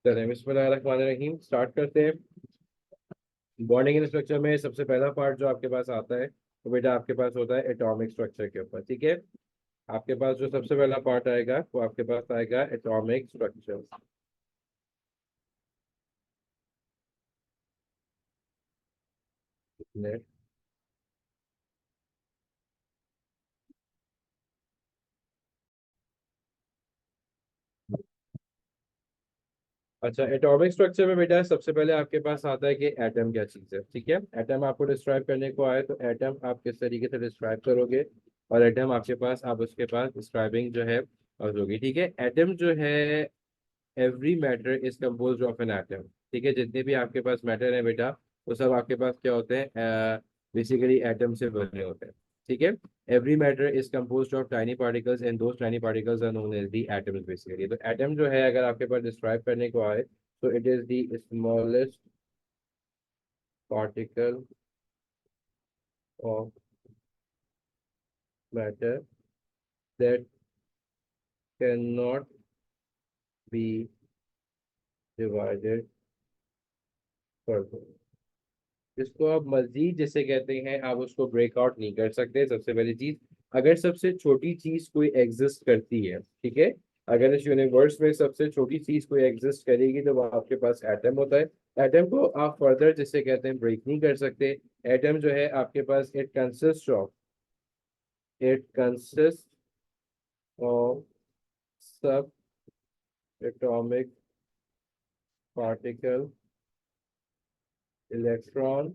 चलिए बिस्मिल्लाहिर्रहमानिर्रहीम स्टार्ट करते हैं। बॉन्डिंग स्ट्रक्चर में सबसे पहला पार्ट जो आपके पास आता है वो बेटा आपके पास होता है एटॉमिक स्ट्रक्चर के ऊपर। ठीक है, आपके पास जो सबसे पहला पार्ट आएगा वो आपके पास आएगा एटॉमिक स्ट्रक्चर। अच्छा, एटॉमिक स्ट्रक्चर में बेटा सबसे पहले आपके पास आता है कि एटम क्या चीज़ है। ठीक है, एटम आपको डिस्क्राइब करने को आए तो एटम आप किस तरीके से डिस्क्राइब करोगे, और एटम आपके पास आप उसके पास डिस्क्राइबिंग जो है और होगी। ठीक है, एटम जो है every matter is compose of an atom. ठीक है, जितने भी आपके पास मैटर है बेटा वो सब आपके पास क्या होते हैं, बेसिकली एटम से बने होते हैं। ठीक है, every matter is compose of tiny particles and those tiny particles are known as the atoms. Basically तो एटम जो है अगर आपके पास डिस्क्राइब करने को आए तो it is the smallest particle of matter that can not be divided further. जिसको आप मजीद जिसे कहते हैं आप उसको ब्रेकआउट नहीं कर सकते। सबसे पहली चीज, अगर सबसे छोटी चीज कोई एग्जिस्ट करती है, ठीक है, अगर इस यूनिवर्स में सबसे छोटी चीज कोई एग्जिस्ट करेगी तो वो आपके पास एटम होता है। एटम को आप फर्दर जिसे कहते हैं ब्रेक नहीं कर सकते। एटम जो है आपके पास it consist of subatomic particle, electron,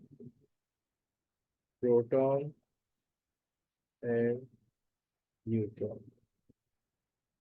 proton and neutron.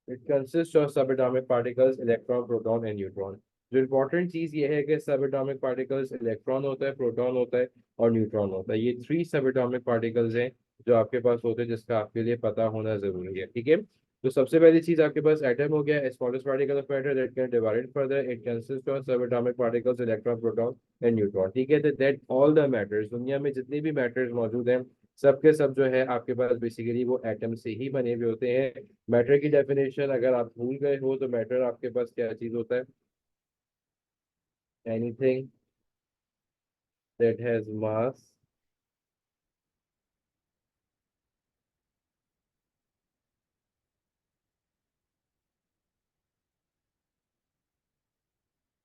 It consist of subatomic particles, electron, proton and neutron. जो इंपॉर्टेंट चीज ये है कि सब एटॉमिक पार्टिकल्स, इलेक्ट्रॉन होता है, प्रोटॉन होता है और न्यूट्रॉन होता है। ये थ्री सब एटॉमिक पार्टिकल्स हैं जो आपके पास होते हैं, जिसका आपके लिए पता होना जरूरी है। ठीक है, तो सबसे पहली चीज आपके पास एटम हो गया, smallest particle of matter that can divided further. It consist of subatomic particles, electron, proton and neutron. ठीक है, दैट ऑल द मैटर्स, दुनिया में जितने भी मैटर्स मौजूद हैं सबके सब जो है आपके पास बेसिकली वो एटम से ही बने हुए होते हैं। मैटर की डेफिनेशन अगर आप भूल गए हो तो मैटर आपके पास क्या चीज होता है, एनीथिंग दैट हैज मास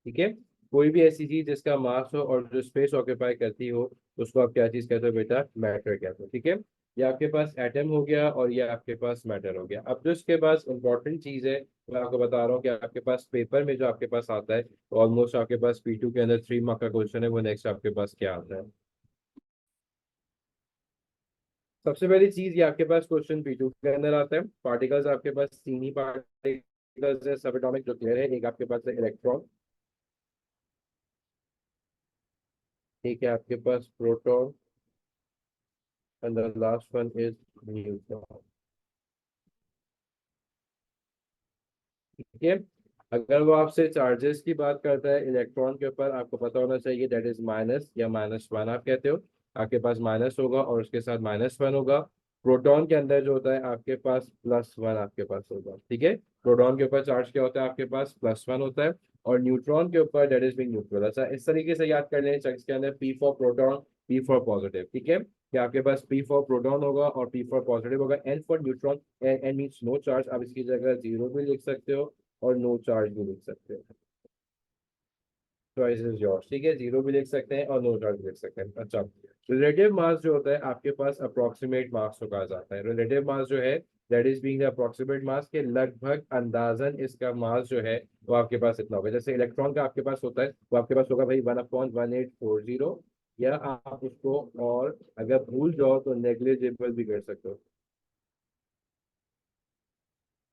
ठीक है, कोई भी ऐसी चीज जिसका मास हो और जो स्पेस ऑक्यूपाई करती हो उसको आप क्या चीज कहते हो बेटा, मैटर कहते हो। ठीक है, ये आपके पास एटम हो गया और ये आपके पास मैटर हो गया। अब जो इसके पास इंपॉर्टेंट चीज है मैं आपको बता रहा हूँ कि आपके पास पेपर में जो आपके पास आता है ऑलमोस्ट आपके पास P2 के अंदर 3 मार्क का क्वेश्चन है, वो नेक्स्ट आपके पास क्या आता है। सबसे पहली चीज ये आपके पास क्वेश्चन P2 के अंदर आता है, पार्टिकल्स आपके पास तीन ही पार्टिकल्स है सब एटॉमिक जो क्लियर है। एक आपके पास है इलेक्ट्रॉन, एक है आपके पास proton and the last one is neutron. ठीक है, अगर वो आपसे चार्जेस की बात करता है इलेक्ट्रॉन के ऊपर, आपको पता होना चाहिए दैट इज माइनस या -1 आप कहते हो। आपके पास माइनस होगा और उसके साथ -1 होगा। प्रोटॉन के अंदर जो होता है आपके पास +1 आपके पास होगा। ठीक है, प्रोटॉन के ऊपर चार्ज क्या होता है आपके पास, +1 होता है। और न्यूट्रॉन के ऊपर दैट इज बिंग न्यूट्रल। अच्छा, इस तरीके से याद कर लें चंक्स के अंदर P for proton, P for positive. ठीक है, कि आपके पास P फॉर प्रोटॉन होगा और P फॉर पॉजिटिव होगा। N for neutron, N means no charge, आप इसकी जगह जीरो भी लिख सकते हो और नो चार्ज भी लिख सकते हैं। Choice is yours. ठीक है, जीरो भी लिख सकते हैं और नो चार्ज भी लिख सकते हैं। अच्छा, रिलेटिव मास जो होता है आपके पास अप्रोक्सीमेट मास को कहा जाता है। रिलेटिव मास जो है that is being the approximate mass के लगभग अंदाजन इसका मास जो है वो आपके पास इतना होगा। जैसे इलेक्ट्रॉन का आपके पास होता है वो आपके पास होगा भाई 1/1840, या आप उसको और अगर भूल जाओ तो नेग्लिजिबल भी कर सकते हो।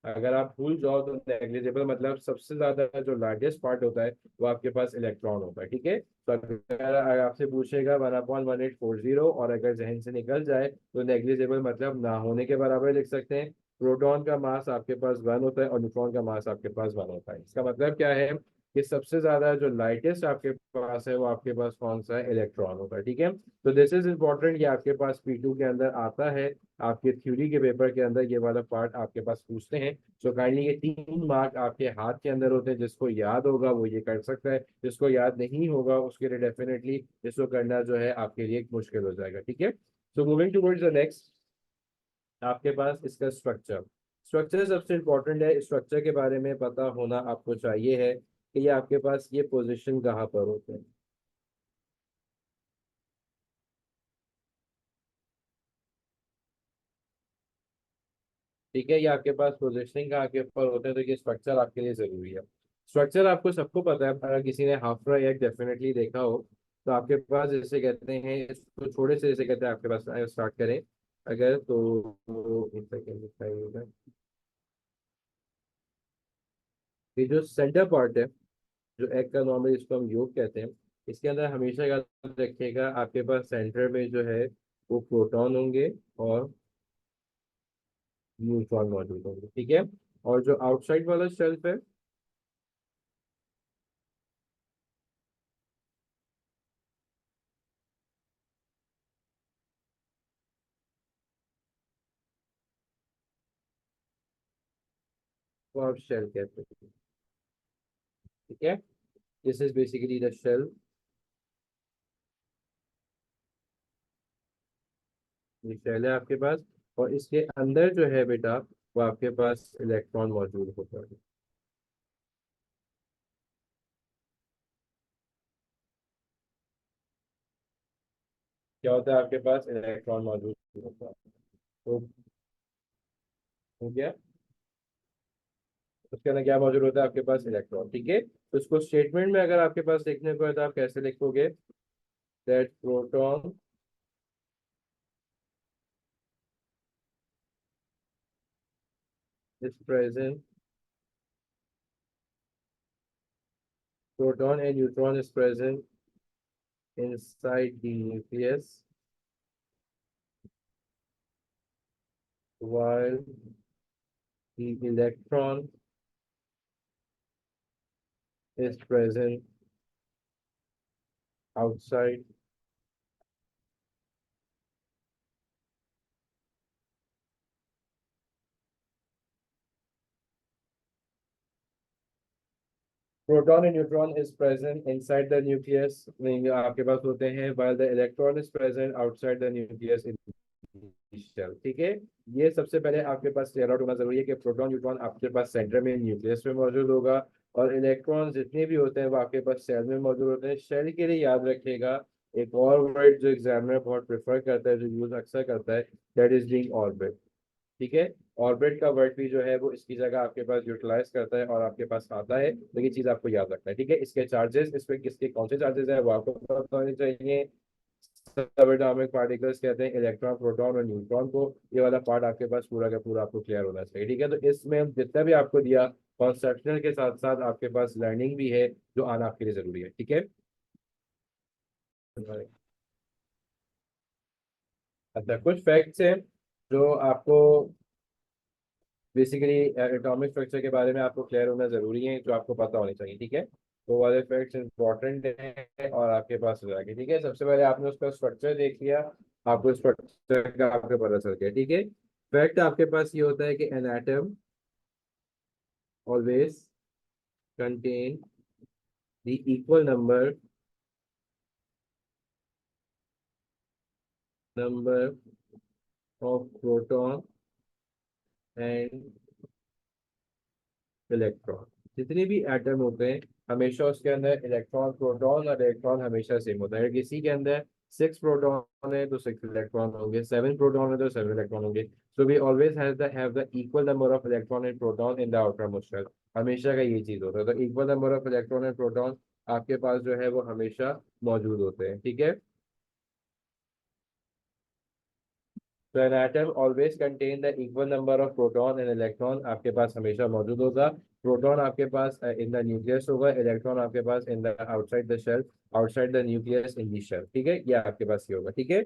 अगर आप भूल जाओ तो नेग्लिजिबल मतलब सबसे ज्यादा जो लार्जेस्ट पार्ट होता है वो आपके पास इलेक्ट्रॉन होता है। ठीक है, तो अगर आपसे पूछेगा 1/1840 और अगर जहन से निकल जाए तो नेग्लिजिबल मतलब ना होने के बराबर लिख सकते हैं। प्रोटॉन का मास आपके पास 1 होता है और न्यूट्रॉन का मास आपके पास 1 होता है। इसका मतलब क्या है, कि सबसे ज्यादा जो लाइटेस्ट आपके पास है वो आपके पास कौन सा है, इलेक्ट्रॉन होगा। ठीक है, तो दिस इज इम्पोर्टेंट, ये आपके पास P2 के अंदर आता है, आपके थ्योरी के पेपर के अंदर ये वाला पार्ट आपके पास पूछते हैं। सो काइंडली ये 3 मार्क आपके हाथ के अंदर होते हैं, जिसको याद होगा वो ये कर सकता है, जिसको याद नहीं होगा उसके लिए डेफिनेटली इसको करना जो है आपके लिए मुश्किल हो जाएगा। ठीक है, so moving towards the next, आपके पास इसका स्ट्रक्चर। स्ट्रक्चर सबसे इम्पोर्टेंट है, स्ट्रक्चर के बारे में पता होना आपको चाहिए है कि ये आपके पास ये पोजीशन कहाँ पर होते हैं। ठीक है, ये आपके पास पोजिशनिंग कहाँ के ऊपर होते हैं, तो ये स्ट्रक्चर आपके लिए जरूरी है। स्ट्रक्चर आपको सबको पता है, अगर किसी ने हाफ एक डेफिनेटली देखा हो, तो आपके पास जैसे कहते हैं इसको थोड़े से जैसे कहते हैं आपके पास स्टार्ट करें अगर तो एक सेकेंड दिखाइएगा। ये जो सेंटर पार्ट है, जो एग का नॉर्मल इसको हम योग कहते हैं, इसके अंदर हमेशा याद रखिएगा आपके पास सेंटर में जो है वो प्रोटॉन होंगे और न्यूट्रॉन मौजूद होंगे। ठीक है, और जो आउटसाइड वाला शेल्फ है वो आप शेल कहते हैं। ठीक है, this is basically the shell, ये शेल है आपके पास, और इसके अंदर जो है बेटा वो आपके पास इलेक्ट्रॉन मौजूद होता है। क्या होता है आपके पास, इलेक्ट्रॉन मौजूद होता है। तो हो गया, उसके अंदर क्या मौजूद होता है आपके पास, इलेक्ट्रॉन। ठीक है, तो उसको स्टेटमेंट में अगर आपके पास लिखने को है तो आप कैसे लिखोगे, that proton is present, proton and neutron is present inside the nucleus, while the electron is present outside। Proton and neutron is present inside the nucleus में आपके पास होते हैं, while the electron is present outside the nucleus in shell. ठीक है, ये सबसे पहले आपके पास क्लियर आउट होना जरूरी है कि प्रोटॉन न्यूट्रॉन आपके पास सेंटर में न्यूक्लियस में मौजूद होगा, और इलेक्ट्रॉन जितने भी होते हैं वो आपके पास शेल में मौजूद होते हैं। शेल के लिए याद रखिएगा एक और वर्ड जो एग्जामिनर बहुत प्रेफर करता है, जो यूज अक्सर करता है, दैट इज बीइंग ऑर्बिट। ठीक है, ऑर्बिट का वर्ड भी जो है वो इसकी जगह आपके पास यूटिलाइज करता है और आपके पास आता है, तो ये चीज आपको याद रखना है। ठीक है, इसके चार्जेस, इस पे किसके कौन से चार्जेस है वो आपको पता होने चाहिए। सबएटॉमिक पार्टिकल्स कहते हैं इलेक्ट्रॉन, प्रोटॉन और न्यूट्रॉन को, ये वाला पार्ट आपके पास पूरा का पूरा आपको क्लियर होना चाहिए। ठीक है, तो इसमें जितना भी आपको दिया कॉन्सेप्शनल के साथ साथ आपके पास लर्निंग भी है जो आना आपके लिए जरूरी है। ठीक है, अच्छा कुछ फैक्ट्स हैं जो आपको बेसिकली एटॉमिक स्ट्रक्चर के बारे में आपको क्लियर होना जरूरी है, जो आपको पता होनी चाहिए। ठीक है, तो वाले फैक्ट्स इंपॉर्टेंट है और आपके पास हो जाएंगे। ठीक है, सबसे पहले आपने उसका स्ट्रक्चर देख लिया, आपको स्ट्रक्चर का आपको पता चल गया। ठीक है, फैक्ट आपके पास ये होता है कि N atom always contain the equal number of proton and electron. जितने भी एटम होते हैं हमेशा उसके अंदर इलेक्ट्रॉन, प्रोटॉन और इलेक्ट्रॉन हमेशा सेम होता है। अगर किसी के अंदर 6 प्रोटॉन है तो 6 इलेक्ट्रॉन होंगे, 7 प्रोटॉन है तो 7 इलेक्ट्रॉन होंगे। So we always have the equal number of electron and proton in the outermost shell. हमेशा का ये चीज होता है, तो equal number of electron and proton आपके पास जो है वो हमेशा मौजूद होते हैं। ठीक है, तो an atom always contain the equal number of proton and electron आपके पास हमेशा मौजूद होगा। प्रोटॉन आपके पास इन द न्यूक्लियस होगा, इलेक्ट्रॉन आपके पास in the outside the shell, outside the nucleus in the shell. ठीक है, ये आपके पास ये होगा। ठीक है,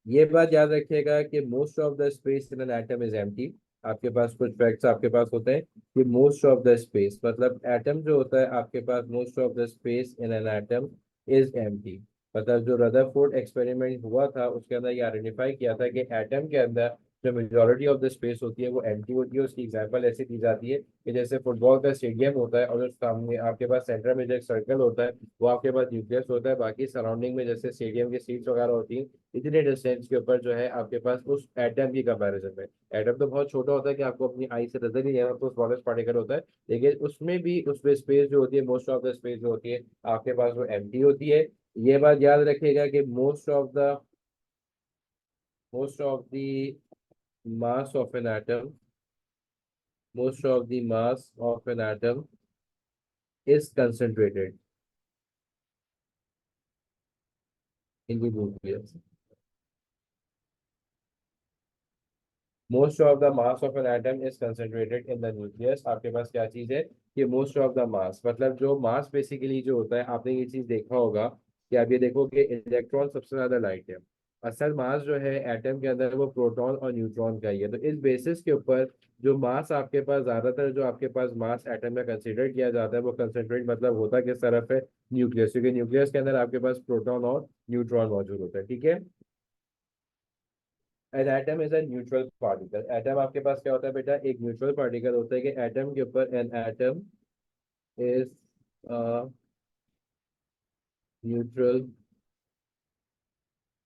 ये बात याद रखिएगा कि most of the space in an atom is empty. आपके पास कुछ फैक्ट्स आपके पास होते हैं कि मोस्ट ऑफ द स्पेस, मतलब एटम जो होता है आपके पास, most of the space in an atom is empty. मतलब जो रदरफोर्ड एक्सपेरिमेंट हुआ था उसके अंदर ये आइडेंटिफाई किया था कि एटम के अंदर जो मेजोरिटी ऑफ द स्पेस होती है वो एम्प्टी होती है। उसकी एग्जांपल ऐसे दी जाती है कि जैसे फुटबॉल का स्टेडियम होता है और जो सामने आपके पास सेंटर में जो एक सर्कल होता है वो आपके पास न्यूक्लियस होता है, बाकी सराउंडिंग में जैसे स्टेडियम की सीट्स वगैरह होती हैं, इतने डिस्टेंस के ऊपर जो है आपके पास उस एटम की कंपैरिजन में। एटम तो बहुत छोटा होता है कि आपको अपनी आई से नजर नहीं आएगा, तो स्मॉलेस्ट पार्टिकल होता है, लेकिन उसमें भी उसमें स्पेस जो होती है, मोस्ट ऑफ द स्पेस जो होती है आपके पास वो एम्प्टी होती है। ये बात याद रखिएगा कि most of the mass of an atom, most of the mass of an atom is concentrated in the nucleus. Most of the mass of an atom is concentrated in the nucleus। आपके पास क्या चीज है कि most of the mass, मतलब जो मास basically जो होता है, आपने ये चीज देखा होगा कि आप ये देखो कि इलेक्ट्रॉन सबसे ज्यादा लाइट है। असल मास जो है एटम के अंदर वो प्रोटॉन और न्यूट्रॉन का ही है। तो इस बेसिस के ऊपर जो मास आपके पास ज्यादातर, जो आपके पास मास एटम में कंसिडर किया जाता है वो कंसेंट्रेट मतलब होता किस तरफ है, न्यूक्लियस, क्योंकि न्यूक्लियस के अंदर आपके पास प्रोटॉन और न्यूट्रॉन मौजूद होता है। ठीक है। An atom is a neutral particle. Atom आपके पास क्या होता है बेटा, एक न्यूट्रल पार्टिकल होता है कि एटम के ऊपर N atom is neutral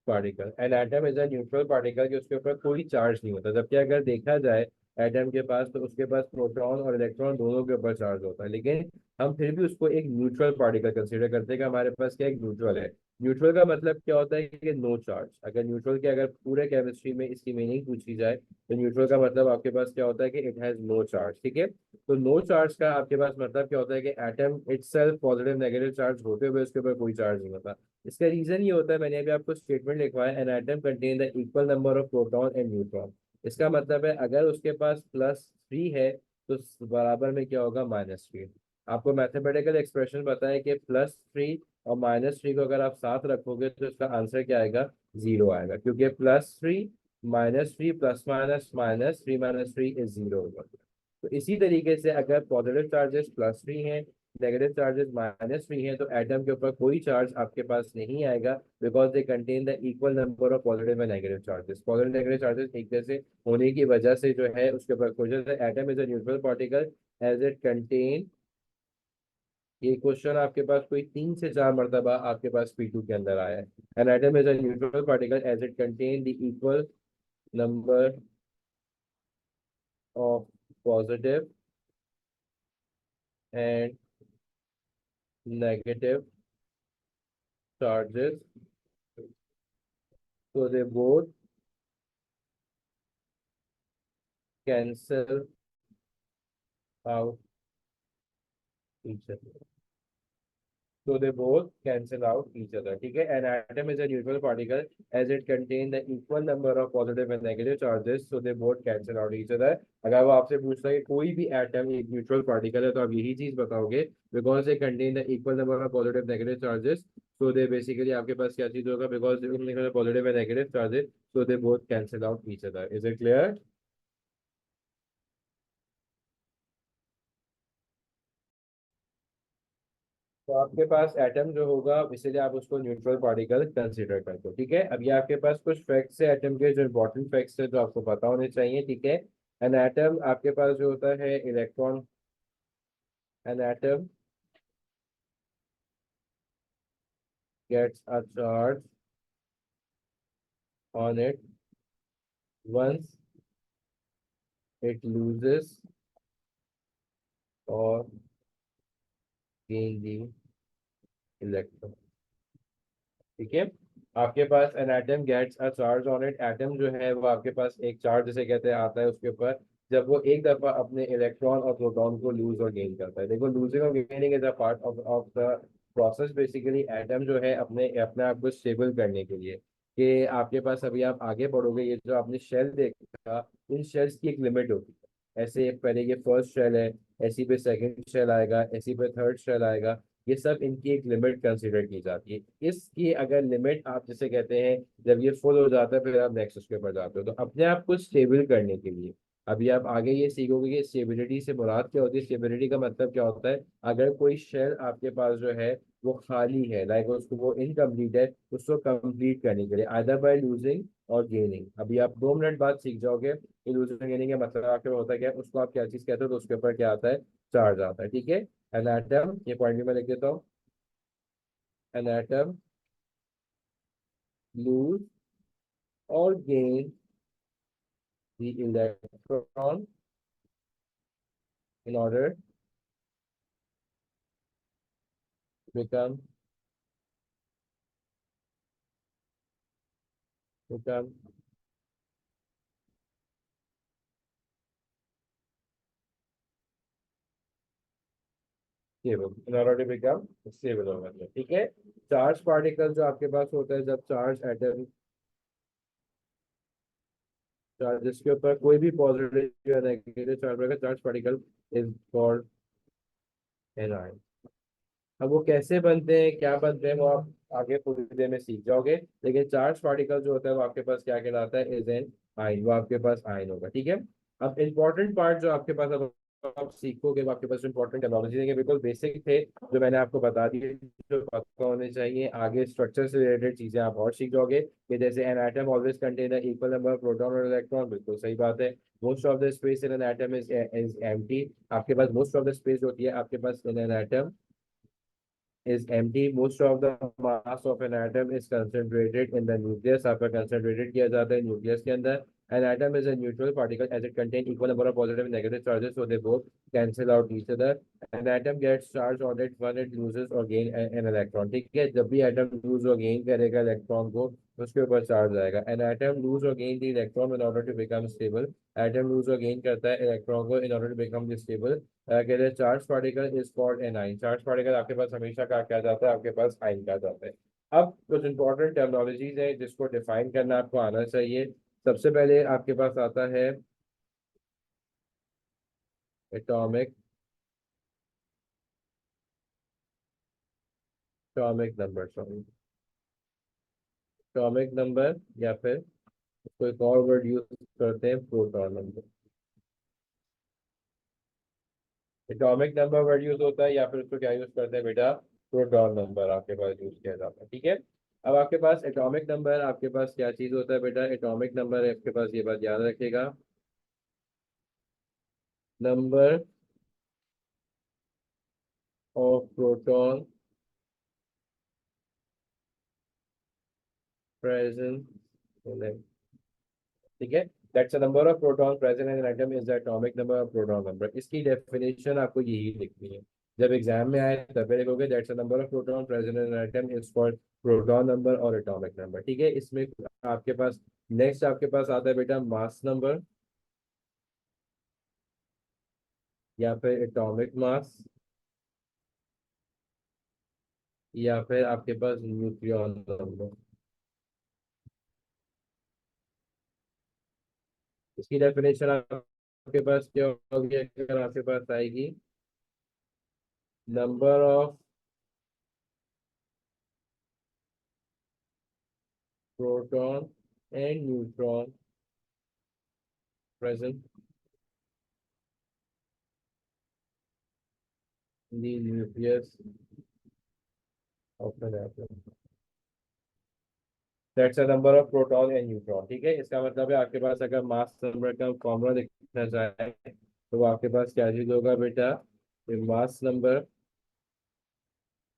particle. N atom is a neutral particle कि उसके ऊपर कोई चार्ज नहीं होता। जबकि अगर देखा जाए एटम के पास, तो उसके पास प्रोटॉन और इलेक्ट्रॉन दोनों के ऊपर चार्ज होता है, लेकिन हम फिर भी उसको एक न्यूट्रल पार्टिकल कंसीडर करते हैं कि हमारे पास क्या एक न्यूट्रल है। न्यूट्रल का मतलब क्या होता है कि नो चार्ज। अगर न्यूट्रल की अगर पूरे केमिस्ट्री में इसकी मीनिंग पूछी जाए तो न्यूट्रल का मतलब आपके पास क्या होता है कि इट हैज नो चार्ज। ठीक है। तो नो चार्ज का आपके पास मतलब क्या होता है कि atom itself positive negative charge होते हुए उसके ऊपर कोई चार्ज नहीं होता। इसका रीजन ये होता है, मैंने अभी आपको स्टेटमेंट लिखवाया, an atom contain the equal number of proton and neutron. इसका मतलब है अगर उसके पास +3 है तो बराबर में क्या होगा, -3। आपको मैथमेटिकल एक्सप्रेशन पता है कि +3 और -3 को अगर आप साथ रखोगे तो इसका आंसर क्या आएगा, 0 आएगा, क्योंकि +3 -3 प्लस माइनस -3 - 3 इज 0 होगा। तो इसी तरीके से अगर पॉजिटिव चार्जेस +3 हैं, नेगेटिव चार्जेस -3 है, तो एटम के ऊपर कोई चार्ज आपके पास नहीं आएगा, because they contain the equal number of positive and negative charges. Positive negative charges एक जैसे होने की वजह से जो है उसके ऊपर कोई, atom is a neutral particle as it contain. ये क्वेश्चन आपके पास कोई 3 से 4 मरतबा आपके पास P2 के अंदर आया है। An atom is a neutral particle as it contain the equal number of positive and negative charges, so they both cancel out each other। So they both cancel out each other। ठीक है। An atom is a neutral particle as it contain the equal number of positive and negative charges, so they both cancel out each other। अगर वो आपसे पूछता है कि कोई भी एटम एक न्यूट्रल पार्टिकल है तो आप यही चीज बताओगे, because they contain the equal number of positive negative charges, so they basically आपके पास क्या चीज होगा, because positive and negative charges, so they both cancel out each other. Is it clear? तो आपके पास एटम जो होगा इसीलिए आप उसको न्यूट्रल पार्टिकल कंसीडर करते हो। ठीक है। अब ये आपके पास कुछ फैक्ट्स है एटम के, जो इंपॉर्टेंट फैक्ट्स है जो आपको पता होने चाहिए। ठीक है। एन एटम आपके पास जो होता है electron, an atom gets a charge on it once it loses और गेन दी इलेक्ट्रॉन। ठीक है। आपके पास an atom gets a charge on it. Atom जो है वो आपके पास एक चार्ज जिसे कहते हैं आता है उसके ऊपर, जब वो एक दफा अपने इलेक्ट्रॉन और प्रोटॉन को लूज और गेन करता है। देखो, लूजिंग और gaining is a part of the process. Basically atom जो है अपने अपने आप को स्टेबल करने के लिए, कि आपके पास अभी आप आगे बढ़ोगे, ये जो आपने शेल देखा, इन शेल्स की एक लिमिट होती है। ऐसे पहले ये फर्स्ट शेल है, ऐसी पे सेकंड शेल आएगा, ऐसी पे थर्ड शेल आएगा। ये सब इनकी एक लिमिट कंसीडर की जाती है। इसकी अगर लिमिट आप जिसे कहते हैं, जब ये फुल हो जाता है फिर आप नेक्स्ट उसके ऊपर जाते हो। तो अपने आप को स्टेबल करने के लिए, अभी आप आगे ये सीखोगे कि स्टेबिलिटी से मुराद क्या होती है। स्टेबिलिटी का मतलब क्या होता है, अगर कोई शेल आपके पास जो है वो खाली है, लाइक उसको वो इनकम्प्लीट है, उसको कंप्लीट करने के लिए आइदर बाय लूजिंग और गेनिंग। अभी आप 2 मिनट बाद सीख जाओगे कि लूजिंग गेनिंग का मतलब आपके होता है क्या, उसको आप क्या चीज कहते हो, तो उसके ऊपर क्या आता है, चार्ज आता है। ठीक है, एन एटम, ये पॉइंट भी मैं लिख देता हूँ, एन एटम लूज और gain the electron in order to become stable, in order to become stable होगा तो, ठीक है। चार्ज पार्टिकल जो आपके पास होता है, जब चार्ज एटम, चार्ज जिसके ऊपर कोई भी पॉजिटिव या नेगेटिव चार्ज रहेगा, charge particle is called anion. अब वो कैसे बनते हैं, क्या बनते हैं, वो आप आगे पूरी देर में सीख जाओगे। लेकिन चार्ज पार्टिकल जो होता है वो आपके पास क्या कहलाता है, इज एन आयन, वो आपके पास आयन होगा। ठीक है, अब इम्पोर्टेंट पार्ट जो आपके पास अब आप सीखोगे, वो आपके पास इंपॉर्टेंट टेक्नोलॉजी देंगे, बिल्कुल बेसिक थे जो मैंने आपको बता दिए, जो पता होने चाहिए। आगे स्ट्रक्चर से रिलेटेड चीजें आप और सीख जाओगे, कि जैसे an atom always contain equal number of proton और इलेक्ट्रॉन, बिल्कुल सही बात है। Most of the space in an atom is empty, आपके पास मोस्ट ऑफ द स्पेस होती है आपके पास in an atom is empty. Most of the mass of an atom is concentrated in the nucleus, आपका concentrated किया जाता है nucleus के अंदर। An atom is a neutral particle as it contains equal number of positive and negative charges, so they both cancel out each other. An atom gets charged on it when it loses or gain an electron। ठीक है, जब भी atom lose or gain करेगा electron को, उसके ऊपर charge आएगा। An atom lose or gain the electron in order to become stable। atom lose or gain करता है इलेक्ट्रॉन को in order to become stable। कहते हैं charge particle is called an आइन। चार्ज पार्टिकल आपके पास हमेशा कहा क्या जाता है, आपके पास आइन कहा जाता है। अब कुछ इंपॉर्टेंट टर्मिनोलॉजीज है जिसको डिफाइन करना आपको आना चाहिए। सबसे पहले आपके पास आता है atomic, atomic number, sorry, atomic number, या फिर इसको एक और वर्ड यूज करते हैं, proton number. Atomic number word use होता है, या फिर उसको क्या यूज करते हैं बेटा, प्रोटॉन नंबर आपके पास यूज किया जाता है। ठीक है, अब आपके पास एटॉमिक नंबर आपके पास क्या चीज होता है बेटा, एटॉमिक नंबर आपके पास, ये बात याद रखिएगा, नंबर ऑफ प्रोटॉन प्रेजेंट, ठीक है, that's a number of proton present in an atom is the atomic number of proton number. इसकी डेफिनेशन आपको यही लिखनी है, जब एग्जाम में आए तब लिखोगे that's a number of proton present in an atom is called proton number और एटॉमिक नंबर। ठीक है, इसमें आपके पास नेक्स्ट आपके पास आता है बेटा मास नंबर, या फिर एटॉमिक मास, या फिर आपके पास न्यूक्लियन नंबर। इसकी डेफिनेशन आपके पास क्या होगी, अगर आपके पास आएगी, number of proton and neutron present in the nucleus of an atom, that's a number of proton and neutron। ठीक है, इसका मतलब है आपके पास अगर मास नंबर का फॉर्मूला लिखना चाहे, तो वो आपके पास क्या चीज होगा बेटा, mass number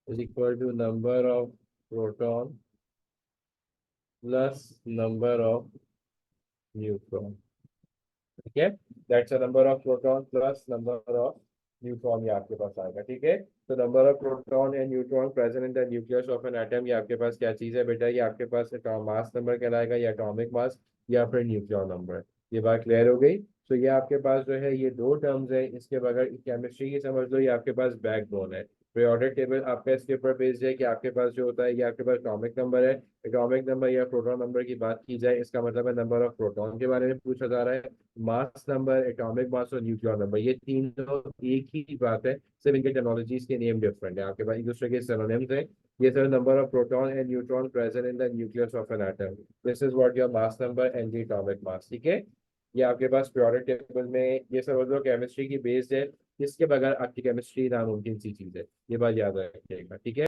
is equal to number of proton plus number of neutron. ठीक है, that's a number of proton plus number of neutron, ये आपके पास आएगा। ठीक है, तो number of proton and neutron present in the nucleus of an atom, ये आपके पास क्या चीज है बेटा, ये आपके पास मास नंबर कहलाएगा, या एटॉमिक मास, या फिर न्यूक्लियन नंबर। ये बात क्लियर हो गई। तो ये आपके पास जो है ये दो टर्म्स है, इसके बगैर केमिस्ट्री की समझ लो, ये आपके पास बैकबोन है। पीरियोडिक टेबल आपका इसके ऊपर बेस्ड है कि आपके पास जो होता है ये आपके पास एटॉमिक नंबर है। एटॉमिक नंबर या प्रोटॉन नंबर की बात की जाए, इसका मतलब है नंबर ऑफ प्रोटॉन के बारे में पूछा जा रहा है। मास नंबर, एटॉमिक मास और न्यूक्लियर नंबर, ये तीनों एक ही बात है, सिर्फ इनके टेक्नोलॉजीज के नेम डिफरेंट है। आपके पास एक दूसरे के सिनोनिम्स हैं। ये sir number of proton and neutron present in the nucleus of an atom, this is what your mass number and the atomic mass. ठीक है, ये आपके पास पीरियोडिक टेबल में ये समझ लो केमिस्ट्री की बेस है, इसके बगैर आपकी केमिस्ट्री नामुमकिन सी चीज है, ये बात याद रखिएगा, ठीक है।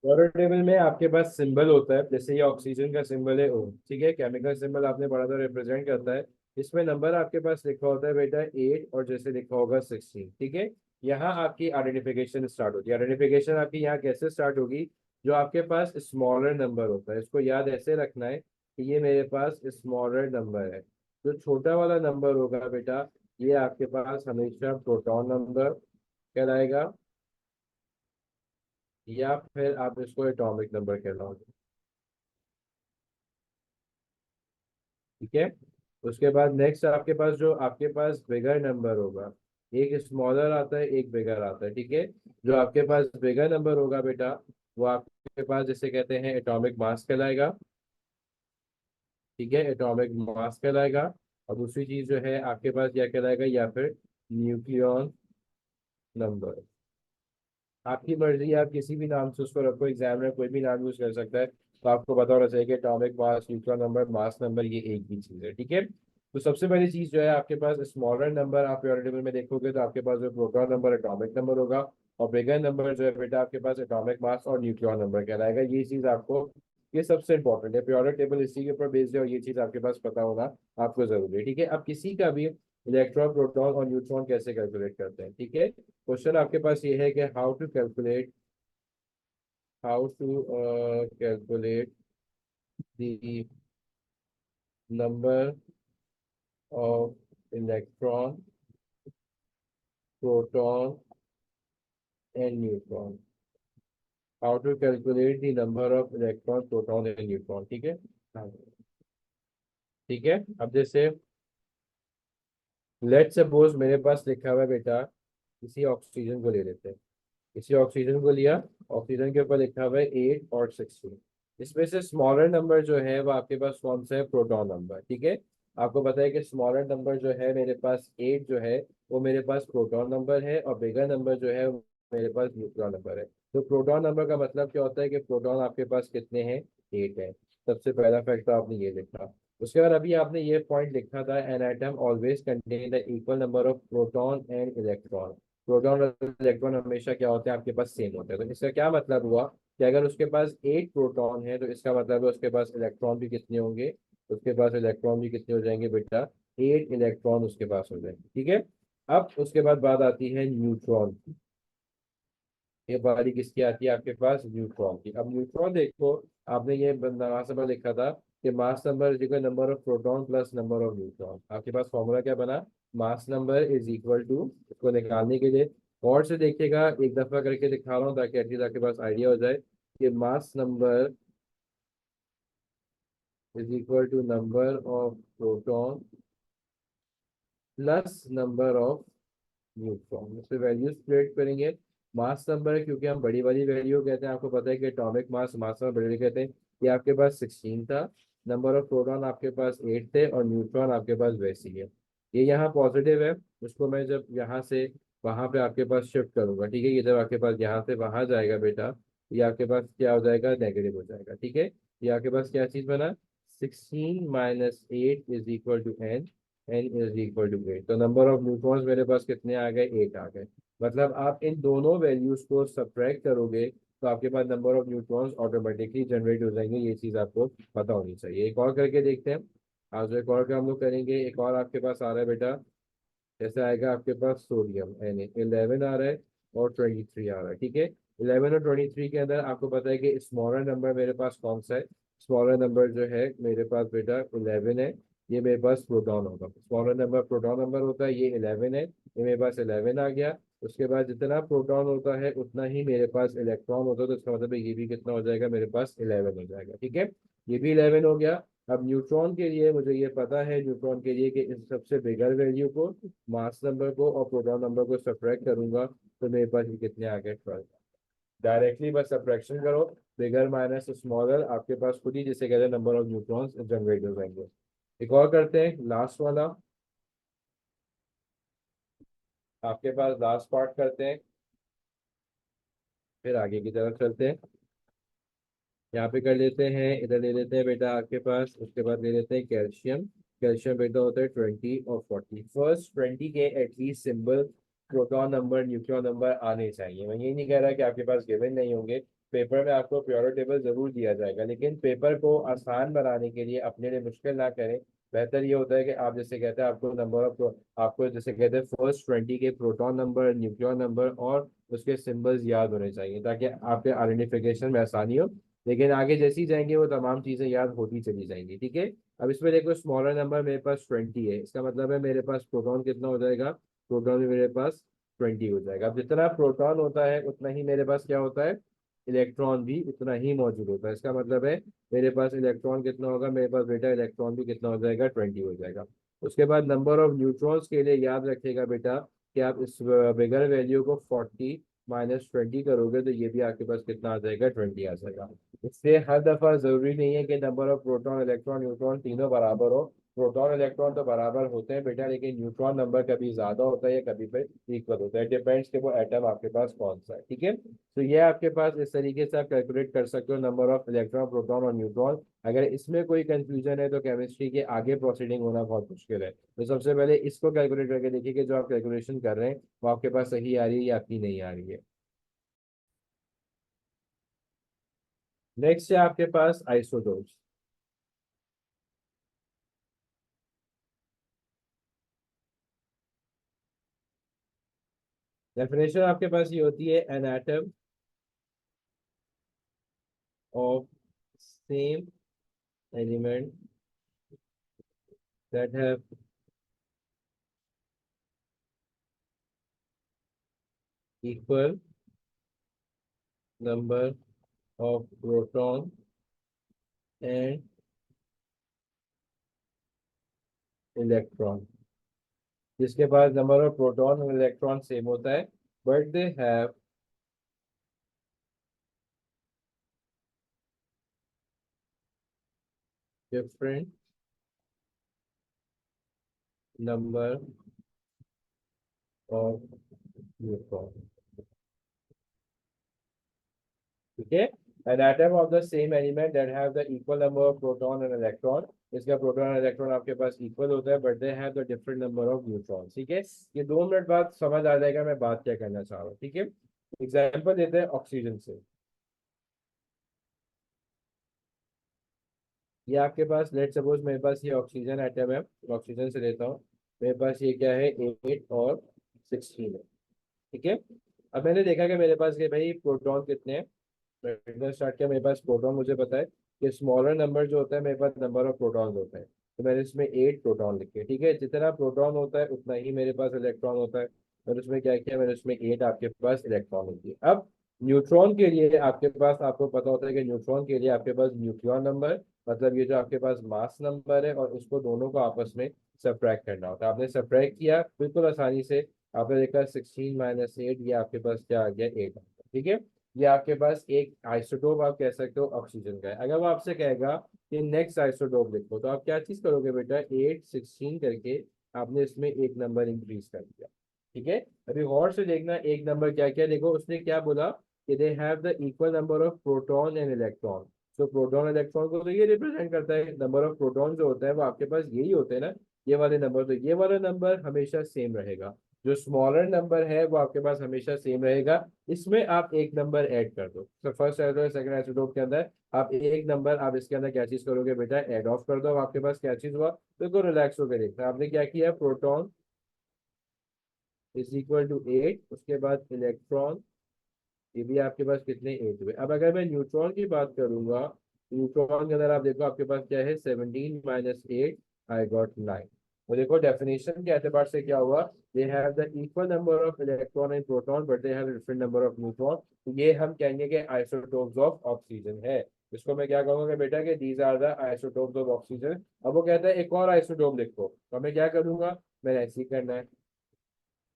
पीरियोडिक टेबल में आपके पास सिंबल होता है, जैसे ये ऑक्सीजन का सिंबल है O, ठीक है, केमिकल सिंबल आपने पढ़ा था, रिप्रेजेंट करता है। इसमें नंबर आपके पास लिखा होता है बेटा 8 और जैसे लिखा होगा 16, ठीक है। यहाँ आपकी आइडेंटिफिकेशन स्टार्ट होती है। आइडेंटिफिकेशन आपकी यहाँ कैसे स्टार्ट होगी, जो आपके पास स्मॉलर नंबर होता है इसको याद ऐसे रखना है कि ये मेरे पास स्मॉलर नंबर है। जो छोटा वाला नंबर होगा बेटा, ये आपके पास हमेशा प्रोटॉन नंबर कहलाएगा, या फिर आप इसको एटॉमिक नंबर कहलाओगे, ठीक है। उसके बाद नेक्स्ट आपके पास जो आपके पास बिगर नंबर होगा, एक स्मॉलर आता है एक बिगर आता है, ठीक है। जो आपके पास बिगर नंबर होगा बेटा, वो आपके पास जिसे कहते हैं एटॉमिक मास कहलाएगा, ठीक है, एटॉमिक मास कहलाएगा। और दूसरी चीज जो है आपके पास क्या कहलाएगा, या फिर न्यूक्लियन नंबर। आपकी मर्जी है, आप किसी भी नाम से उसको रखो, एग्जाम में कोई भी नाम यूज कर सकता है, तो आपको पता होना चाहिए कि atomic mass, nuclear number, mass number ये एक ही चीज है, ठीक है। तो सबसे पहली चीज जो है आपके पास स्मॉलर नंबर, आप पीरियोडिक टेबल में देखोगे तो आपके पास जो प्रोटॉन नंबर एटॉमिक नंबर होगा, और बिगर नंबर जो है बेटा आपके पास एटॉमिक मास और न्यूक्लियर नंबर कहलाएगा। ये चीज आपको, ये सबसे इंपॉर्टेंट है, पीरियोडिक टेबल इसी के ऊपर बेस्ड है, और ये चीज आपके पास पता होना आपको जरूरी है, ठीक है। अब किसी का भी इलेक्ट्रॉन, प्रोटॉन और न्यूट्रॉन कैसे कैलकुलेट करते हैं, ठीक है। क्वेश्चन आपके पास ये है कि how to calculate the number of electron, proton and neutron. How to calculate the number of electron, proton and neutron, ठीक है। हाँ, ठीक है। अब जैसे लेट सपोज मेरे पास लिखा हुआ है बेटा, किसी ऑक्सीजन को ले लेते हैं, किसी ऑक्सीजन को लिया, ऑक्सीजन के ऊपर लिखा हुआ है 8 और 16। इसमें से स्मॉलर नंबर जो है वो आपके पास कौन सा है, प्रोटॉन नंबर, ठीक है। आपको पता है कि स्मॉलर नंबर जो है मेरे पास 8 जो है, वो मेरे पास प्रोटॉन नंबर है, और बिगर नंबर जो है वो मेरे पास न्यूट्रॉन नंबर है। तो प्रोटॉन नंबर का मतलब क्या होता है कि प्रोटॉन आपके पास कितने हैं, 8 है। सबसे पहला फैक्ट तो आपने ये लिखा। उसके बाद अभी आपने ये पॉइंट लिखा था, N atom always contain the equal number of proton and electron. Proton और इलेक्ट्रॉन हमेशा क्या होते हैं आपके पास, सेम होते हैं। तो इसका क्या मतलब हुआ कि अगर उसके पास 8 प्रोटॉन है, तो इसका मतलब है उसके पास इलेक्ट्रॉन भी कितने होंगे, उसके पास इलेक्ट्रॉन भी कितने हो जाएंगे बेटा, 8 इलेक्ट्रॉन उसके पास हो जाएंगे, ठीक है। अब उसके बाद बात आती है न्यूट्रॉन की। ये बारी किसकी आती है आपके पास, न्यूट्रॉन की। अब न्यूट्रॉन देखो, आपने ये मास नंबर लिखा था कि mass number is equal number of proton plus number of neutron. आपके पास फॉर्मूला क्या बना, mass number is equal to, इसको निकालने के लिए और से देखिएगा, एक दफा करके दिखा रहा हूँ ताकि एटलीस्ट आपके पास आइडिया हो जाए कि mass number is equal to number of proton plus number of neutron. इस पे वैल्यू स्प्लिट करेंगे। मास नंबर है क्योंकि हम बड़ी वाली वैल्यू कहते हैं, आपको पता है कि एटॉमिक मास, मास नंबर बड़ी कहते हैं। ये आपके पास 16 था, नंबर ऑफ प्रोटॉन आपके पास 8 थे, और न्यूट्रॉन आपके पास वैसी है। ये यहाँ पॉजिटिव है, उसको मैं जब यहाँ से वहां पे आपके पास शिफ्ट करूंगा, ठीक है, ये जब आपके पास यहाँ से वहां जाएगा बेटा, ये आपके पास क्या हो जाएगा, नेगेटिव हो जाएगा, ठीक है। ये आपके पास क्या चीज बना, 16 - 8 is equal to N, N is equal to 8। तो नंबर ऑफ न्यूट्रॉन्स मेरे पास कितने आ गए, 8 आ गए। मतलब आप इन दोनों वैल्यूज को सब्ट्रैक्ट करोगे तो आपके पास number of neutrons automatically generate हो जाएंगे। ये चीज आपको पता होनी चाहिए। एक और करके देखते हैं। आज एक और का हम लोग करेंगे। एक और आपके पास आ रहा है बेटा, जैसे आएगा आपके पास सोडियम, एन 11 आ रहा है और 23 आ रहा है, ठीक है। 11 और 23 के अंदर आपको पता है कि स्मॉलर नंबर मेरे पास कौन सा है, स्मॉलर नंबर जो है मेरे पास बेटा 11 है। ये मेरे पास प्रोटॉन होगा, स्मॉलर नंबर प्रोटॉन नंबर होता है, ये 11 है, ये मेरे पास 11 आ गया। उसके बाद जितना प्रोटॉन होता है उतना ही मेरे पास इलेक्ट्रॉन होता है, तो इसका मतलब है ये भी कितना हो जाएगा, मेरे पास 11 हो जाएगा, ठीक है। ये भी 11 हो गया। अब न्यूट्रॉन के लिए मुझे ये पता है, न्यूट्रॉन के लिए कि इस सबसे बिगर वैल्यू को, मास नंबर को और प्रोटॉन नंबर को सब्ट्रैक्ट करूंगा, तो मेरे पास ये कितने आ गए, 12। डायरेक्टली बस सब्ट्रैक्शन करो, बिगर माइनस स्मॉलर, आपके पास खुद ही जिसे कहते हैं नंबर ऑफ न्यूट्रॉन्स जनरेट हो जाएंगे। एक और करते हैं, लास्ट वाला, आपके पास लास्ट पार्ट करते हैं, फिर आगे की तरफ चलते हैं। यहाँ पे कर लेते हैं, इधर ले लेते हैं बेटा आपके पास, उसके बाद ले लेते हैं कैल्शियम। कैल्शियम बेटा होता है 20 और 40। फर्स्ट 20 के at least symbol proton number nucleon number आने चाहिए। मैं यही नहीं कह रहा कि आपके पास गिवन नहीं होंगे, पेपर में आपको प्योर टेबल जरूर दिया जाएगा, लेकिन पेपर को आसान बनाने के लिए अपने लिए मुश्किल ना करें। बेहतर ये होता है कि आप जैसे कहते हैं आपको नंबर ऑफ, आपको जैसे कहते हैं फर्स्ट 20 के प्रोटॉन नंबर न्यूक्लियन नंबर और उसके सिंबल्स याद होने चाहिए ताकि आपके आइडेंटिफिकेशन में आसानी हो। लेकिन आगे जैसे ही जाएंगे वो तमाम चीजें याद होती चली जाएंगी, ठीक है। अब इसमें देखो स्मॉलर नंबर मेरे पास 20 है, इसका मतलब है मेरे पास प्रोटॉन कितना हो जाएगा, प्रोटॉन भी मेरे पास 20 हो जाएगा। अब जितना प्रोटॉन होता है उतना ही मेरे पास क्या होता है, इलेक्ट्रॉन भी उतना ही मौजूद होता है। इसका मतलब है मेरे पास इलेक्ट्रॉन कितना होगा, मेरे पास बेटा इलेक्ट्रॉन भी कितना हो जाएगा, 20 हो जाएगा। उसके बाद नंबर ऑफ न्यूट्रॉन्स के लिए याद रखेगा बेटा कि आप इस बिगर वैल्यू को 40 -20 करोगे तो ये भी आपके पास कितना आ जाएगा, 20 आ जाएगा। इससे हर दफा जरूरी नहीं है कि number of proton electron neutron तीनों बराबर हो। प्रोटॉन इलेक्ट्रॉन तो बराबर होते हैं बेटा, लेकिन न्यूट्रॉन नंबर कभी ज्यादा होता है या कभी पे इक्वल होता है, डिपेंड्स कि वो एटम आपके पास कौन सा है, ठीक है। तो ये आपके पास इस तरीके से आप कैलकुलेट कर सकते हो नंबर ऑफ इलेक्ट्रॉन प्रोटॉन और न्यूट्रॉन। अगर इसमें कोई कंफ्यूजन है तो केमिस्ट्री के आगे प्रोसीडिंग होना बहुत मुश्किल है। तो सबसे पहले इसको कैलकुलेट करके देखिए कि जो आप कैलकुलेशन कर रहे हैं वो आपके पास सही आ रही है या आपकी नहीं आ रही है। नेक्स्ट है आपके पास आइसोटोप्स। डेफिनेशन आपके पास ये होती है, an atom of same element that have equal number of proton and electron, जिसके पास नंबर ऑफ प्रोटॉन और इलेक्ट्रॉन सेम होता है, but they have different number of neutron, ठीक है। An atom of the same element that have the equal number of proton and electron, इसका proton और electron आपके पास equal होता है but they have the different number of neutron, ठीक है। ये 2 मिनट बाद समझ आ जाएगा मैं बात क्या करना चाह रहा हूँ, ठीक है। एग्जाम्पल देते हैं ऑक्सीजन से। ये आपके पास लेट सपोज मेरे पास ये ऑक्सीजन एटम है, ऑक्सीजन से लेता हूँ। मेरे पास ये क्या है, 8 और 16 है, ठीक है। अब मैंने देखा कि मेरे पास के भाई प्रोटॉन कितने हैं। मैंने स्टार्ट किया, मेरे पास प्रोटॉन मुझे पता है कि स्मॉलर नंबर जो होता है मेरे पास नंबर ऑफ प्रोटॉन होता है, तो मैंने इसमें 8 प्रोटॉन लिखे, ठीक है। जितना प्रोटॉन होता है उतना ही मेरे पास इलेक्ट्रॉन होता है। मैंने उसमें क्या किया, मैंने उसमें 8 आपके पास इलेक्ट्रॉन होती है। अब न्यूट्रॉन के लिए आपके पास, आपको पता होता है कि न्यूट्रॉन के लिए आपके पास न्यूक्लियन नंबर, मतलब ये जो आपके पास मास नंबर है, और उसको दोनों को आपस में सब्ट्रैक्ट करना होता है। आपने सब्ट्रैक्ट किया बिल्कुल आसानी से, आपने देखा 16 - 8, ये आपके पास क्या आ गया, 8, ठीक है। ये आपके पास एक आइसोटोप आप कह सकते हो ऑक्सीजन का है। अगर वो आपसे कहेगा कि नेक्स्ट आइसोटोप लिखो, तो आप क्या चीज करोगे बेटा, 8 16 करके आपने इसमें एक नंबर इंक्रीज कर दिया, ठीक है। अभी गौर से देखना एक नंबर क्या क्या, देखो उसने क्या बोला कि they have the equal number of proton and electron. तो प्रोटॉन इलेक्ट्रॉन को तो ये रिप्रेजेंट करता है, नंबर ऑफ प्रोटॉन जो होता है वो आपके पास यही होते हैं ना, ये वाले नंबर। तो ये वाला नंबर हमेशा सेम रहेगा, जो स्मॉलर नंबर है वो आपके पास हमेशा सेम रहेगा। इसमें आप एक नंबर ऐड कर दो, तो फर्स्ट आइसोटोप सेकंड आइसोटोप के अंदर आप एक नंबर आप इसके अंदर क्या चीज करोगे बेटा, ऐड ऑफ कर दो। अब आपके पास क्या चीज हुआ, बिल्कुल रिलैक्स होकर देखना, आपने क्या किया, प्रोटॉन इज इक्वल टू 8, उसके बाद इलेक्ट्रॉन, ये भी आपके पास कितने, 8 हुए। अब अगर मैं न्यूट्रॉन की बात करूंगा, न्यूट्रॉन के अंदर आप देखो आपके पास क्या है, 17 - 8, आई गॉट 9। तो देखो डेफिनेशन के एतबार से क्या हुआ, they have the equal number of electron and proton but they have different number of neutron. तो ये हम कहेंगे कि आइसोटोप्स ऑफ ऑक्सीजन है। इसको मैं क्या कहूंगा कि बेटा कि these are the isotopes of oxygen. अब वो कहता है एक और आइसोटोप लिखो, तो मैं क्या करूंगा, मैंने ऐसे ही करना है,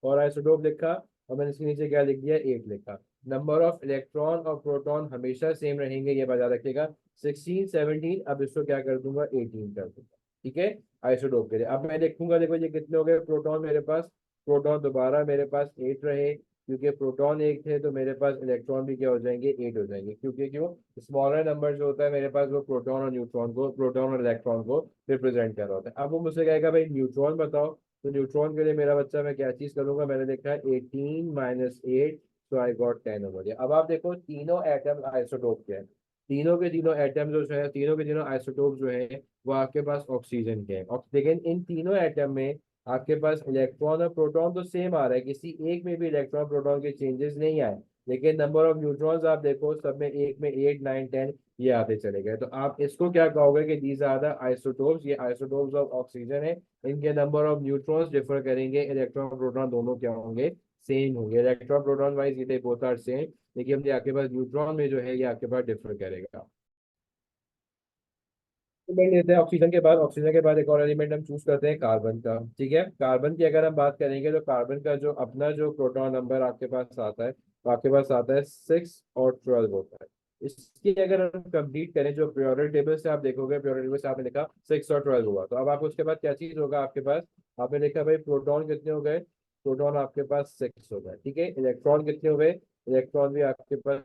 और आइसोटोप लिखा और मैंने इसके नीचे क्या लिख दिया, 8 लिखा। नंबर ऑफ इलेक्ट्रॉन और प्रोटॉन हमेशा सेम रहेंगे, ये बता रखिएगा। 16 17, अब इसको क्या कर दूंगा, 18 कर दूंगा, ठीक है। आइसोटोप के लिए अब मैं लिखूंगा, देखो ये कितने हो गए प्रोटॉन मेरे पास, प्रोटॉन दोबारा मेरे पास 8 रहे, क्योंकि प्रोटॉन 1 थे तो मेरे पास इलेक्ट्रॉन भी क्या हो जाएंगे, 8 हो जाएंगे, क्योंकि क्यों, स्मॉलर नंबर जो होता है मेरे पास वो प्रोटॉन और न्यूट्रॉन को, प्रोटॉन और इलेक्ट्रॉन को रिप्रेजेंट कर रहा होता है। अब वो मुझसे कहेगा भाई न्यूट्रॉन बताओ, तो न्यूट्रॉन के लिए मेरा बच्चा मैं क्या चीज करूंगा, मैंने देखा है 18 - 8, तो आई गॉट 10 ओवर। अब आप देखो तीनों एटम आइसोटोप के हैं, तीनों के तीनों एटम जो है, तीनों के तीनों आइसोटोप जो है वो आपके पास ऑक्सीजन के हैं। लेकिन इन तीनों एटम में आपके पास इलेक्ट्रॉन और प्रोटॉन तो सेम आ रहा है, किसी एक में भी इलेक्ट्रॉन प्रोटॉन के चेंजेस नहीं आए, लेकिन नंबर ऑफ न्यूट्रॉन्स आप देखो सब में, एक में 8 9 10 ये आते चले गए। तो आप इसको क्या कहोगे कि दीज आर द आइसोटोप्स, ये आइसोटोप्स ऑफ ऑक्सीजन है, इनके नंबर ऑफ न्यूट्रॉन्स डिफर करेंगे, इलेक्ट्रॉन प्रोटॉन दोनों क्या होंगे, सेम होंगे। इलेक्ट्रॉन प्रोटॉन वाइज ये बोथ आर सेम, लेकिन ये आपके पास न्यूट्रॉन में जो है ये आपके पास डिफर करेगा। एलिमेंट लेते हैं ऑक्सीजन के बाद, ऑक्सीजन के बाद एक और एलिमेंट हम चूज करते हैं कार्बन का। ठीक है, कार्बन की अगर हम बात करेंगे तो कार्बन का जो अपना जो प्रोटॉन नंबर आपके पास आता है, तो आपके पास आता है 6 और 12 होता है। इसकी अगर हम कंप्लीट करें, जो पीरियोडिक टेबल से आप देखोगे, पीरियोडिक टेबल से आपने लिखा 6 और 12 हुआ, तो अब आप उसके बाद क्या चीज होगा आपके पास, आपने लिखा भाई प्रोटॉन कितने हो गए, प्रोटॉन आपके पास 6 हो गए। ठीक है, इलेक्ट्रॉन कितने हो गए, इलेक्ट्रॉन भी आपके पास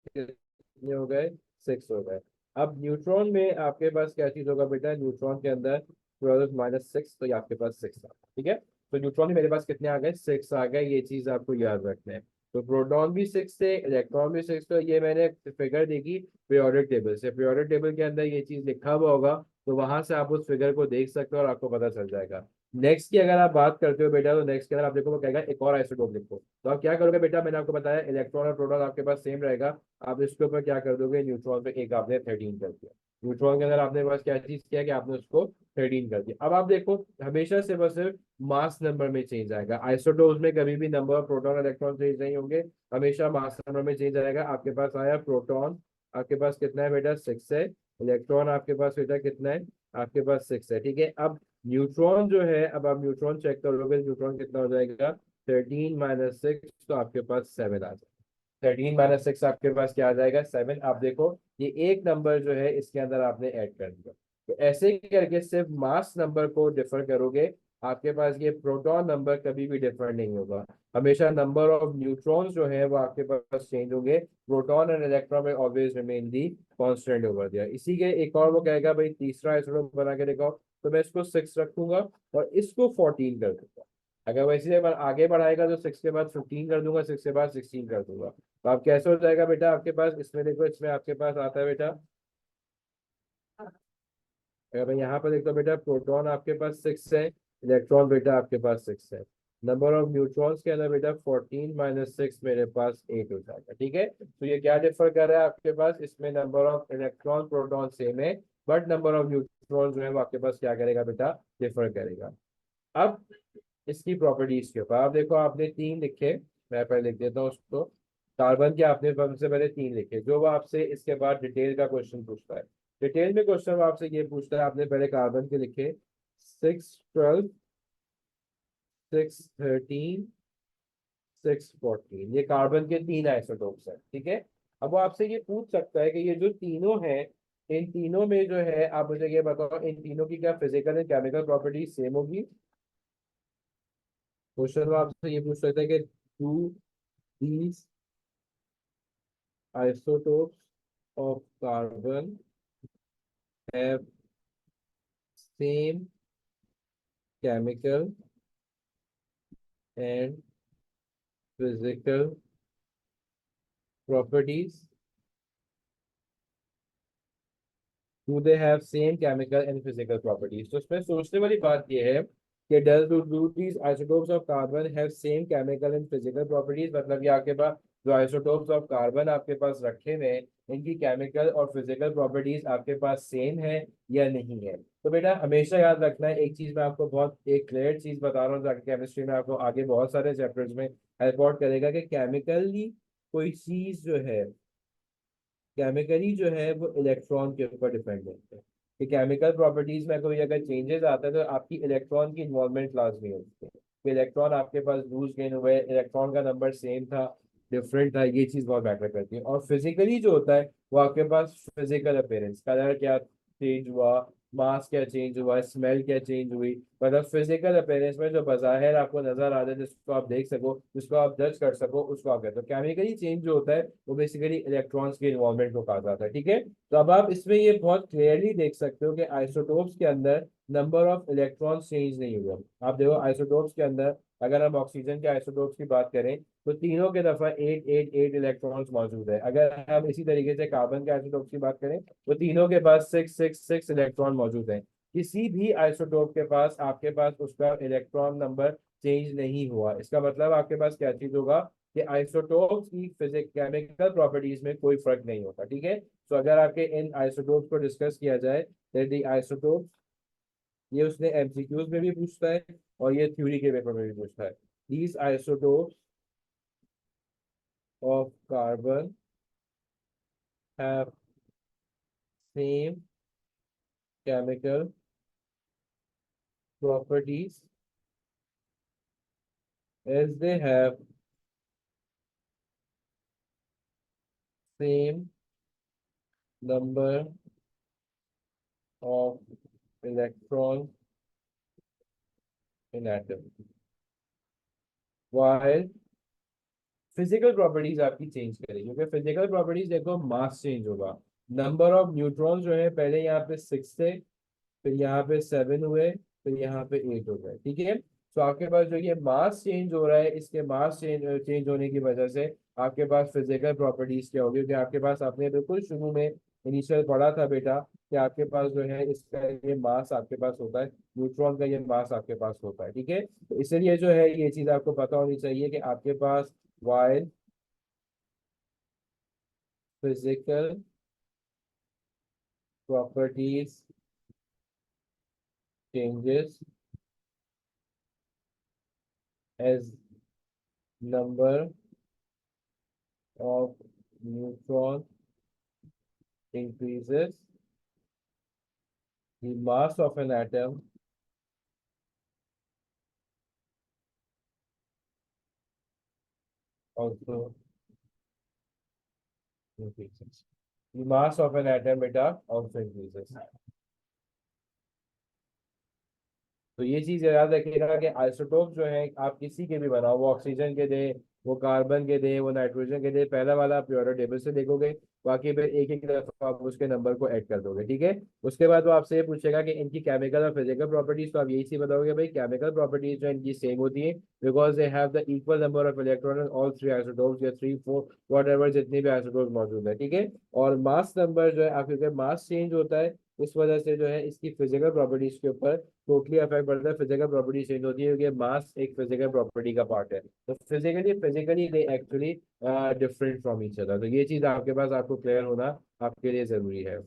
कितने हो गए, 6 हो गए। अब न्यूट्रॉन में आपके पास क्या चीज होगा बेटा, न्यूट्रॉन के अंदर 12 - 6, तो ये आपके पास 6 आ गया। ठीक है, तो न्यूट्रॉन में मेरे पास कितने आ गए, 6 आ गए, ये चीज आपको याद रखना है। तो प्रोटॉन भी 6 थे, इलेक्ट्रॉन भी 6, तो ये मैंने फिगर देखी पीरियोडिक टेबल से, पीरियोडिक टेबल के अंदर ये चीज लिखा हुआ होगा, तो वहां से आप उस फिगर को देख सकते हो और आपको पता चल जाएगा। नेक्स्ट की अगर आप बात करते हो बेटा, तो नेक्स्ट के अंदर आप देखो वो कहेगा एक और आइसोटोप लिखो, तो आप क्या करोगे बेटा, मैंने आपको बताया इलेक्ट्रॉन और प्रोटॉन आपके पास सेम रहेगा, आप इसके ऊपर क्या कर दोगे, न्यूट्रॉन पे एक आपने 13 कर दिया, न्यूट्रॉन के अंदर आपने बस क्या चीज किया कि आपने उसको 13 कर दिया। अब आप देखो हमेशा से बस सिर्फ मास नंबर में चेंज आएगा, आइसोटोप्स में कभी भी number of proton electron change नहीं होंगे, हमेशा मास नंबर में चेंज आएगा। आपके पास आया प्रोटॉन, आपके पास कितना है बेटा, 6 है, इलेक्ट्रॉन आपके पास बेटा कितना है, आपके पास 6 है। ठीक है, अब न्यूट्रॉन जो है, अब आप न्यूट्रॉन चेक करोगे, न्यूट्रॉन कितना हो जाएगा, 13 - 6, तो आपके पास 7 आ जाएगा। 13 - 6 आपके पास क्या आ जाएगा, 7। आप देखो ये एक नंबर जो है इसके अंदर आपने ऐड कर दिया, तो ऐसे ही करके सिर्फ मास नंबर को डिफर करोगे, आपके पास ये प्रोटॉन नंबर कभी भी डिफर नहीं होगा, हमेशा नंबर ऑफ न्यूट्रॉन्स जो है वो आपके पास चेंज होंगे, प्रोटॉन एंड इलेक्ट्रॉन में ऑलवेज रिमेन दी कांस्टेंट ओवर दिया। इसी के एक और वो कहेगा भाई तीसरा आइसोटोप बना के दिखाओ, तो मैं इसको 6 रखूंगा और इसको 14 कर दूंगा। अगर वैसे आगे बढ़ाएगा तो 6 के बाद 15 कर दूंगा, 6 के बाद 16 कर दूंगा। तो आप कैसे हो जाएगा बेटा, आपके पास इसमें देखो, इसमें आपके पास आता है बेटा, अगर मैं यहाँ पर देखता हूँ बेटा, प्रोटॉन आपके पास 6 है, इलेक्ट्रॉन बेटा आपके पास 6 है, नंबर ऑफ न्यूट्रॉन्स के अंदर बेटा 14 - 6 मेरे पास 8 हो जाएगा। ठीक है, तो ये क्या डिफर कर रहा है आपके पास, इसमें number of electron proton same है, बट नंबर ऑफ न्यूट्रॉन जो है वो आपके पास क्या करेगा बेटा, डिफर करेगा। अब इसकी प्रॉपर्टीज के ऊपर आप देखो, आपने 3 लिखे, मैं पहले लिख देता हूँ उसको, कार्बन के आपने सबसे पहले 3 लिखे, जो वो आपसे इसके बाद डिटेल का क्वेश्चन पूछता है, डिटेल में क्वेश्चन आपसे ये पूछता है, आपने पहले कार्बन के लिखे 6 12 6 13 6 14, ये कार्बन के 3 आइसोटोप्स हैं। ठीक है, अब वो आपसे ये पूछ सकता है कि ये जो तीनों हैं, इन तीनों में जो है आप मुझे ये बताओ, इन तीनों की क्या physical and chemical properties same होगी। क्वेश्चन में आपसे ये पूछ सकता है कि do these isotopes of carbon have same chemical and physical properties? Do they have same chemical and physical properties? तो इसमें सोचने वाली बात यह है कि do these isotopes of carbon have same chemical and physical properties, मतलब ये आपके पास जो isotopes of carbon आपके पास रखे हुए हैं, इनकी केमिकल और फिजिकल प्रॉपर्टीज आपके पास सेम है या नहीं है। तो बेटा हमेशा याद रखना है एक चीज, मैं आपको बहुत एक क्लियर चीज बता रहा हूँ ताकि केमिस्ट्री में आपको आगे बहुत सारे चैप्टर्स में हेल्प आउट करेगा, कि केमिकली कोई चीज जो है, केमिकली जो है वो इलेक्ट्रॉन के ऊपर डिपेंडेंट है, कि केमिकल प्रॉपर्टीज में कोई अगर चेंजेस आता है तो आपकी इलेक्ट्रॉन की इन्वॉल्वमेंट लाजमी होती है, कि इलेक्ट्रॉन आपके पास लूज गेन हुए, इलेक्ट्रॉन का नंबर सेम था डिफरेंट था, ये चीज बहुत मैटर करती है। और फिजिकली जो होता है वो आपके पास फिजिकल अपेयरेंस, कलर क्या चेंज हुआ, मास क्या चेंज हुआ, स्मेल क्या चेंज हुई, मतलब फिजिकल अपीयरेंस में जो बज़ाहिर आपको नजर आता है, जिसको आप देख सको, जिसको आप जज कर सको, उसको आप कहते हो। केमिकली चेंज जो होता है वो बेसिकली इलेक्ट्रॉन्स के इन्वॉल्वमेंट को कहा जाता है, ठीक है। तो अब आप इसमें ये बहुत क्लियरली देख सकते हो कि आइसोटोप्स के अंदर नंबर ऑफ इलेक्ट्रॉन्स चेंज नहीं हुए। आप देखो आइसोटोप्स के अंदर, अगर हम ऑक्सीजन के आइसोटोप्स की बात करें तो तीनों के दफा 8 8 8 इलेक्ट्रॉन्स मौजूद है। अगर हम इसी तरीके से कार्बन के आइसोटोप्स की बात करें तो तीनों के पास 6 6 6 इलेक्ट्रॉन मौजूद है। किसी भी आइसोटोप के पास आपके पास उसका इलेक्ट्रॉन नंबर चेंज नहीं हुआ। इसका मतलब आपके पास क्या चीज होगा कि आइसोटोप्स की फिजिक केमिकल प्रॉपर्टीज में कोई फर्क नहीं होता, ठीक है। तो अगर आपके इन आइसोटोप्स को डिस्कस किया जाए, दी आइसोटोप्स, ये उसने एमसीक्यूज में भी पूछता है और ये थ्योरी के पेपर में भी पूछता है। These isotopes of carbon have same chemical properties as they have same number of electrons in atom, while physical properties आपकी चेंज करेगी, क्योंकि फिजिकल प्रॉपर्टीज देखो मास चेंज होगा। नंबर ऑफ न्यूट्रॉन जो है पहले यहाँ पे 6 थे, फिर यहाँ पे 7 हुए, फिर यहाँ पे 8 हो गए, ठीक है। तो आपके पास जो ये मास चेंज हो रहा है, इसके मास चेंज चेंज होने की वजह से आपके पास फिजिकल प्रॉपर्टीज क्या होगी, क्योंकि आपके पास, आपने बिल्कुल शुरू में इनिशियल पढ़ा था बेटा कि आपके पास जो है इसका ये मास आपके पास होता है, न्यूट्रॉन का ये मास आपके पास होता है, ठीक है। तो इसलिए जो है ये चीज आपको पता होनी चाहिए कि आपके पास while physical properties changes as number of neutron increases, the mass of an atom also increases. The mass of an atom beta also increases. तो ये चीज याद रखिएगा कि आइसोटोप जो है आप किसी के भी बनाओ, वो ऑक्सीजन के दे, वो कार्बन के दे, वो नाइट्रोजन के दे, पहला वाला आप पीरियोडिक टेबल से देखोगे, बाकी फिर एक एक दफा आप उसके नंबर को ऐड कर दोगे, ठीक है। उसके बाद वो आपसे ये पूछेगा कि इनकी केमिकल और फिजिकल प्रॉपर्टीज, तो आप यही चीज बताओगे भाई केमिकल प्रॉपर्टीज जो इनकी सेम होती है, because they have the equal number of electron in all three isotopes, या 3 4 वॉट एवर जितने भी आइसोटोप्स मौजूद है, ठीक है। और मास नंबर जो है आप, क्योंकि मास चेंज होता है इस वजह से जो है इसकी फिजिकल प्रॉपर्टीज के ऊपर टोटली अफेक्ट पड़ता है, फिजिकल प्रॉपर्टी चेंज होती है, क्योंकि मास एक फिजिकल प्रॉपर्टी का पार्ट है। तो physically they actually different from each other. तो ये चीज आपके पास, आपको क्लियर होना आपके लिए जरूरी है।